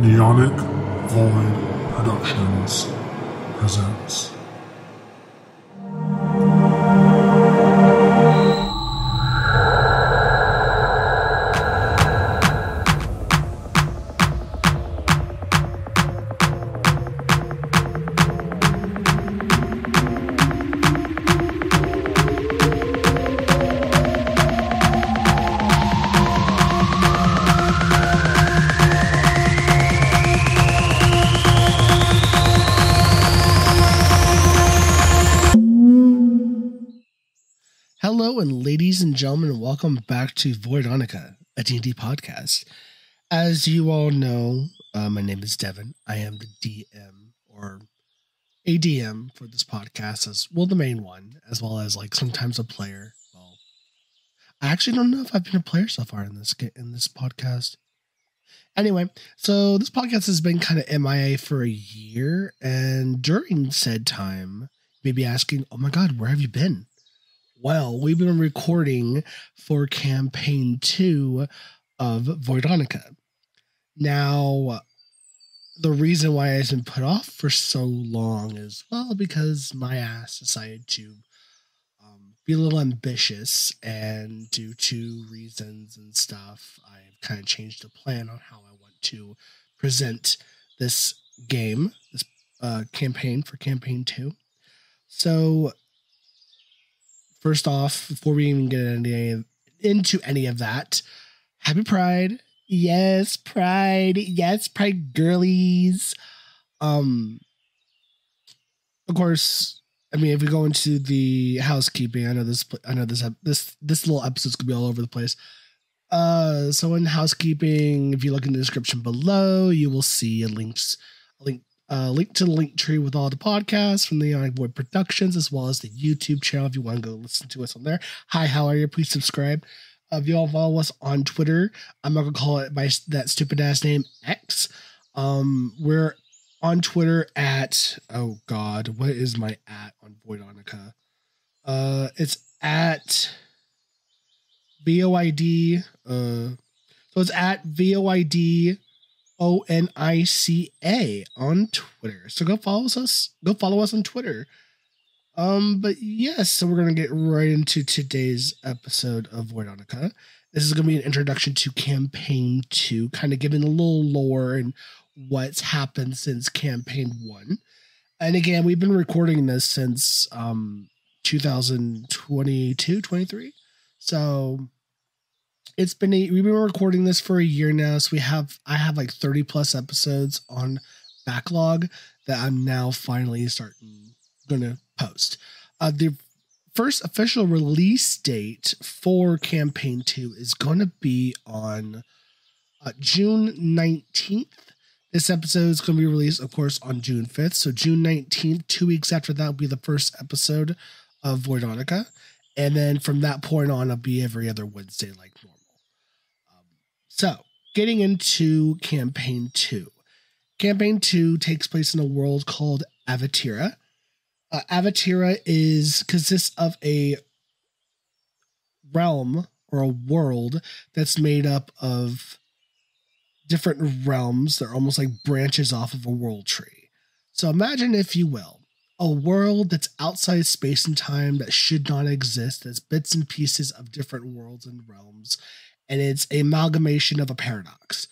Neonic Void Productions presents. Hello, and ladies and gentlemen, welcome back to Voidonica, a D&D podcast. As you all know, my name is Devin. I am the DM, or ADM for this podcast, as well, the main one, as well as like sometimes a player. Well, I actually don't know if I've been a player so far in this podcast. Anyway, so this podcast has been kind of MIA for a year, and during said time, you may be asking, "Oh my God, where have you been?" Well, we've been recording for campaign 2 of Voidonica. Now, the reason why it's been put off for so long is, well, because my ass decided to be a little ambitious, and due to reasons and stuff, I've kind of changed the plan on how I want to present this game, this campaign for campaign 2. So, first off, before we even get into any of that, happy Pride. Yes, Pride. Yes, Pride girlies. Of course, I mean, if we go into the housekeeping, I know this little episode's gonna be all over the place. So in housekeeping, if you look in the description below, you will see a link to the link tree with all the podcasts from the Neonic Void Productions, as well as the YouTube channel if you want to go listen to us on there. Hi, how are you? Please subscribe. If you all follow us on Twitter, I'm not going to call it by that stupid ass name, X. We're on Twitter at, oh God, what is my at on Voidonica? It's at VOID. So it's at VOID ONICA on Twitter. So go follow us. Go follow us on Twitter. But yes, so we're gonna get right into today's episode of Voidonica. This is gonna be an introduction to campaign 2, kind of giving a little lore and what's happened since campaign 1. And again, we've been recording this since 2022, 23. So we've been recording this for a year now, so I have like 30 plus episodes on backlog that I'm now finally gonna post. The first official release date for campaign 2 is gonna be on June 19th. This episode is gonna be released, of course, on June 5th. So June 19th, 2 weeks after that, will be the first episode of Voidonica, and then from that point on, it'll be every other Wednesday like normal. So, getting into campaign 2. Campaign 2 takes place in a world called Aveitira. Aveitira consists of a realm or a world that's made up of different realms. They're almost like branches off of a world tree. So imagine, if you will, a world that's outside space and time that should not exist, that's bits and pieces of different worlds and realms. And it's an amalgamation of a paradox.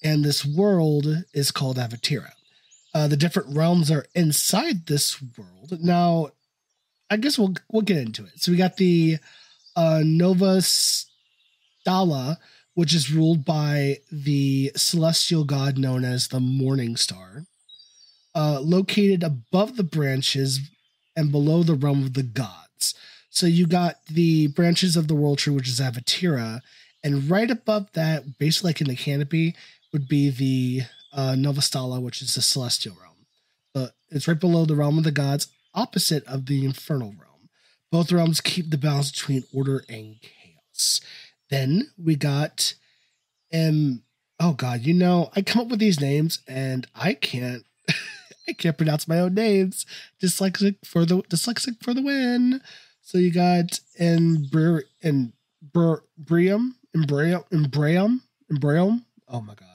And this world is called Aveitira. The different realms are inside this world. Now, I guess we'll get into it. So we got the Nova Stala, which is ruled by the celestial god known as the Morning Star, located above the branches and below the realm of the gods. So you got the branches of the world tree, which is Aveitira. And right above that, basically like in the canopy, would be the Nova Stala, which is the celestial realm. But it's right below the realm of the gods, opposite of the infernal realm. Both realms keep the balance between order and chaos. Then we got, oh God, I come up with these names and I can't pronounce my own names. Dyslexic for the win. So you got Embrium. Oh my God.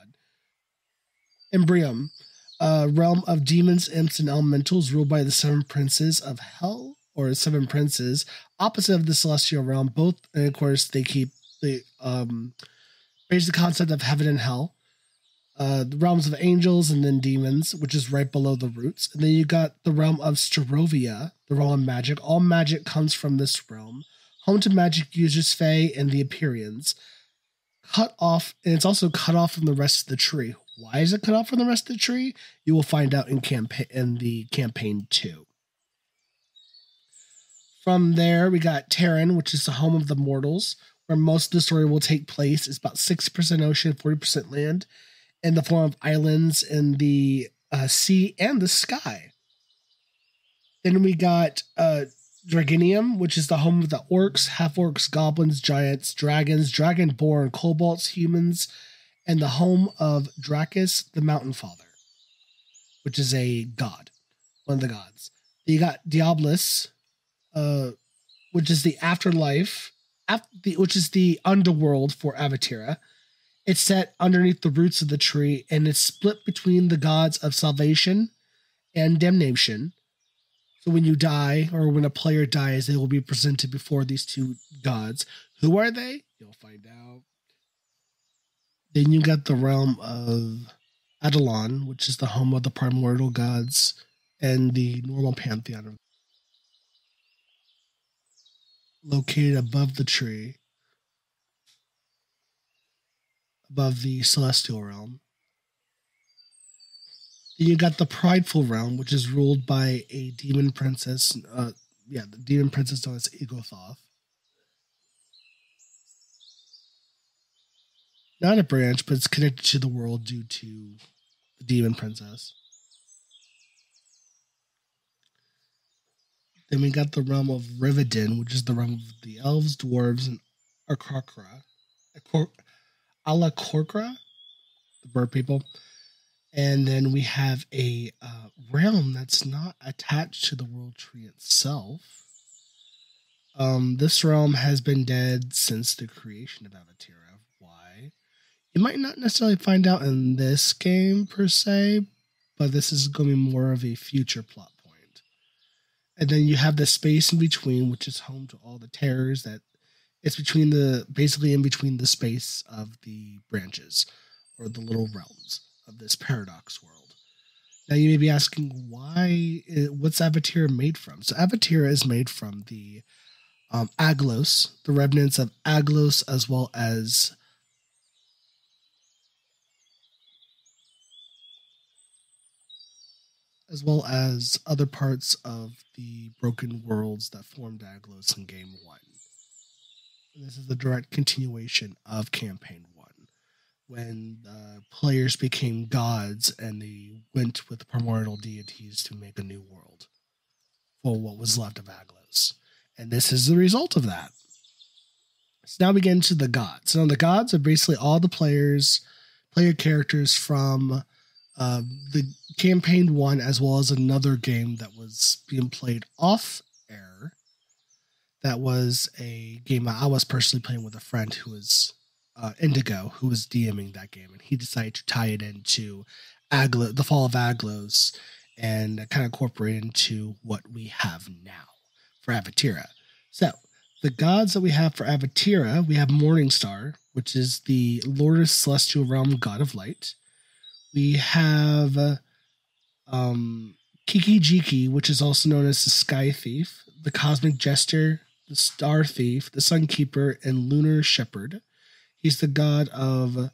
Imbrium, a realm of demons, imps, and elementals ruled by the seven princes of hell, or seven princes, opposite of the celestial realm. Both, and of course, they keep the basic concept of heaven and hell. The realms of angels and then demons, which is right below the roots. And then you got the realm of Starovia, the realm of magic. All magic comes from this realm. Home to magic users, Fae, and the Empyreans. Cut off, and it's also cut off from the rest of the tree. Why is it cut off from the rest of the tree? You will find out in the campaign 2. From there, we got Terran, which is the home of the mortals, where most of the story will take place. It's about 60% ocean, 40% land, in the form of islands in the sea and the sky. Then we got Dragonium, which is the home of the orcs, half-orcs, goblins, giants, dragons, dragonborn, kobolds, humans, and the home of Dracus, the Mountain Father, which is a god, one of the gods. You got Diablos, which is the afterlife, which is the underworld for Aveitira. It's set underneath the roots of the tree, and it's split between the gods of salvation and damnation. So when you die, or when a player dies, they will be presented before these two gods. Who are they? You'll find out. Then you got the realm of Eidolon, which is the home of the primordial gods and the normal pantheon. Located above the tree, above the celestial realm. Then you got the prideful realm, which is ruled by a demon princess. The demon princess known as Egothoth. Not a branch, but it's connected to the world due to the demon princess. Then we got the realm of Rivendell, which is the realm of the elves, dwarves, and Alacorcra, the bird people. And then we have a realm that's not attached to the world tree itself. This realm has been dead since the creation of Aveitira. Why? You might not necessarily find out in this game per se, but this is going to be more of a future plot point. And then you have the space in between, which is home to all the terrors that it's basically in between the space of the branches or the little realms of this paradox world. Now you may be asking, what's Aveitira made from? So Aveitira is made from the Aglos, the remnants of Aglos, as well as other parts of the broken worlds that formed Aglos in Game 1. And this is the direct continuation of Campaign 1. When players became gods and they went with the primordial deities to make a new world for what was left of Aglos. And this is the result of that. So now we get into the gods. Now the gods are basically all the player characters from the Campaign 1, as well as another game that was being played off air. That was a game I was personally playing with a friend who was Indigo, who was DMing that game, and he decided to tie it into the fall of Aglos and kind of incorporate into what we have now for Aveitira. So the gods that we have for Aveitira, we have Morningstar, which is the Lord of Celestial Realm, God of Light. We have Kiki-Jiki, which is also known as the Sky Thief, the Cosmic Jester, the Star Thief, the Sun Keeper, and Lunar Shepherd. He's the god of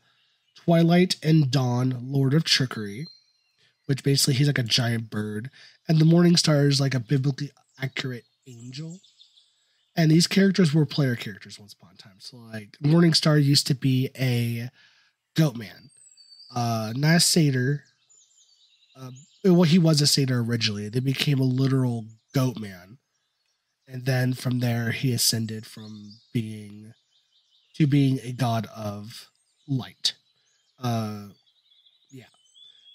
Twilight and Dawn, Lord of Trickery, which basically he's like a giant bird. And the Morning Star is like a biblically accurate angel. And these characters were player characters once upon a time. So like Morning Star used to be a goat man, not a satyr. Well, he was a satyr originally. They became a literal goat man. And then from there, he ascended from being a god of light. And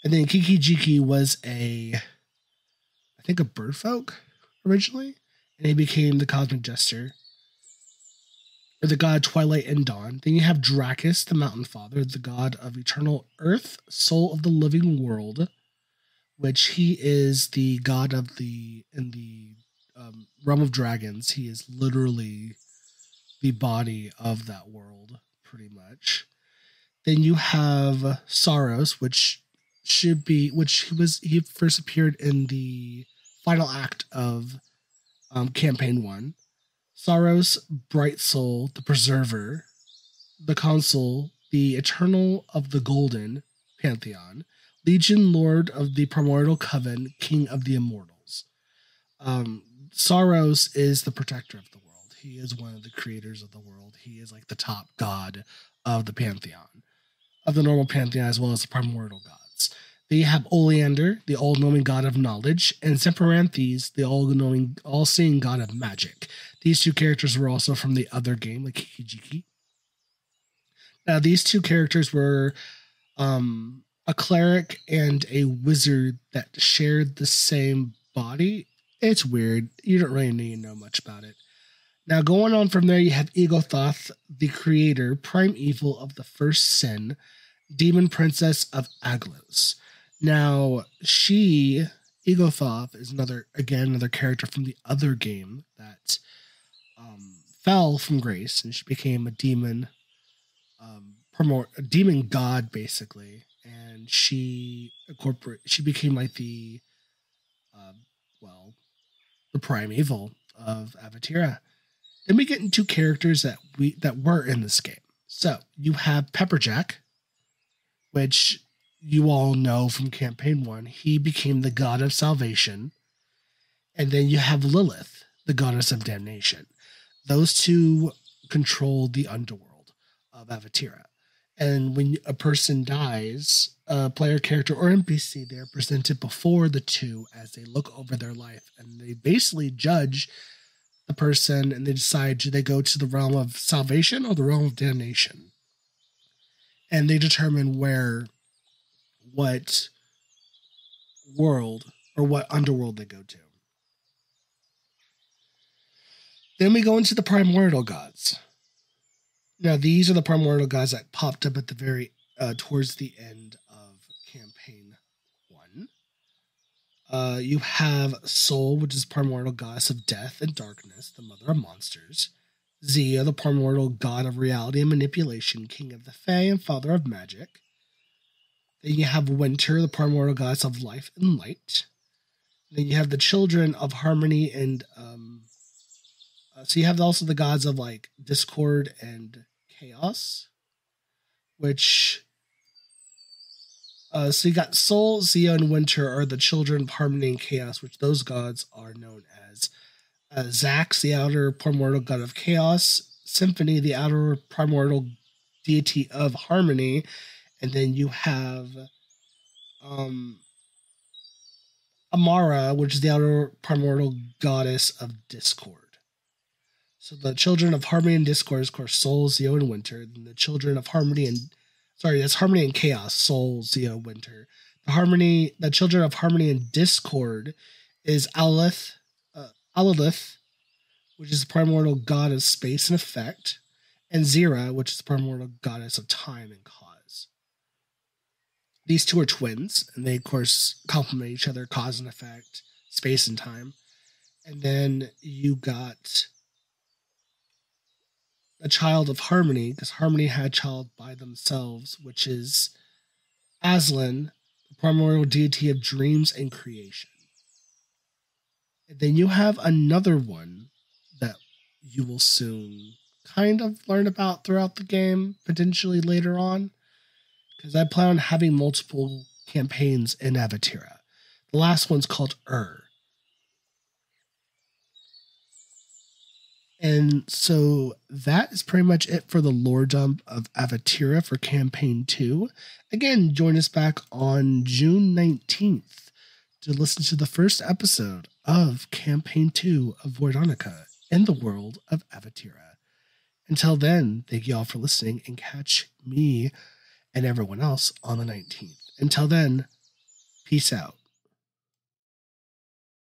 then Kiki-Jiki was I think a bird folk originally, and he became the Cosmic Jester. or the god of twilight and dawn. Then you have Dracus, the mountain father, the god of eternal earth, soul of the living world, which he is the god of in the realm of dragons. He is literally the body of that world, pretty much. Then you have Saros, which he first appeared in the final act of campaign 1. Saros, bright soul, the preserver, the consul, the eternal of the golden pantheon, legion lord of the primordial coven, king of the immortals. Saros is the protector of the world. He is one of the creators of the world. He is like the top god of the pantheon, of the normal pantheon, as well as the primordial gods. They have Oleander, the all-knowing god of knowledge, and Semperanthes, the all-knowing, all-seeing god of magic. These two characters were also from the other game, like Kikijiki. Now, these two characters were a cleric and a wizard that shared the same body. It's weird. You don't really need to know much about it. Now, going on from there, you have Egothoth, the creator, prime evil of the first sin, demon princess of Aglos. Now, Egothoth, is another character from the other game that fell from grace, and she became a demon, a demon god, basically. And she became like the prime evil of Aveitira. Then we get into characters that were in this game. So you have Pepperjack, which you all know from campaign 1. He became the god of salvation. And then you have Lilith, the goddess of damnation. Those two control the underworld of Aveitira. And when a person dies, a player character or NPC, they're presented before the two as they look over their life. And they basically judge the person, and they decide, do they go to the realm of salvation or the realm of damnation? And they determine what world or what underworld they go to. Then we go into the primordial gods. Now, these are the primordial gods that popped up at the very towards the end of campaign 1. You have Sol, which is primordial goddess of death and darkness, the mother of monsters. Zia, the primordial god of reality and manipulation, king of the Fae and father of magic. Then you have Winter, the primordial goddess of life and light. Then you have the children of harmony and so you have also the gods of like discord and chaos, which so you got Sol, Zia, and Winter are the children of harmony and chaos, which those gods are known as Zax, the outer primordial god of chaos, Symphony, the outer primordial deity of harmony, and then you have Amara, which is the outer primordial goddess of discord. So the children of harmony and discord is, of course, Sol, Zia, and Winter. Then the children of harmony that's harmony and chaos, Sol, Zia, Winter. The children of harmony and discord is Alilith, which is the primordial god of space and effect, and Zira, which is the primordial goddess of time and cause. These two are twins, and they, of course, complement each other, cause and effect, space and time. And then you got a child of harmony, because harmony had a child by themselves, which is Aslan, the primordial deity of dreams and creation. And then you have another one that you will soon kind of learn about throughout the game, potentially later on, because I plan on having multiple campaigns in Aveitira. The last one's called And so that is pretty much it for the lore dump of Aveitira for campaign 2. Again, join us back on June 19th to listen to the first episode of campaign 2 of Voidonica in the world of Aveitira. Until then, thank you all for listening, and catch me and everyone else on the 19th. Until then, peace out.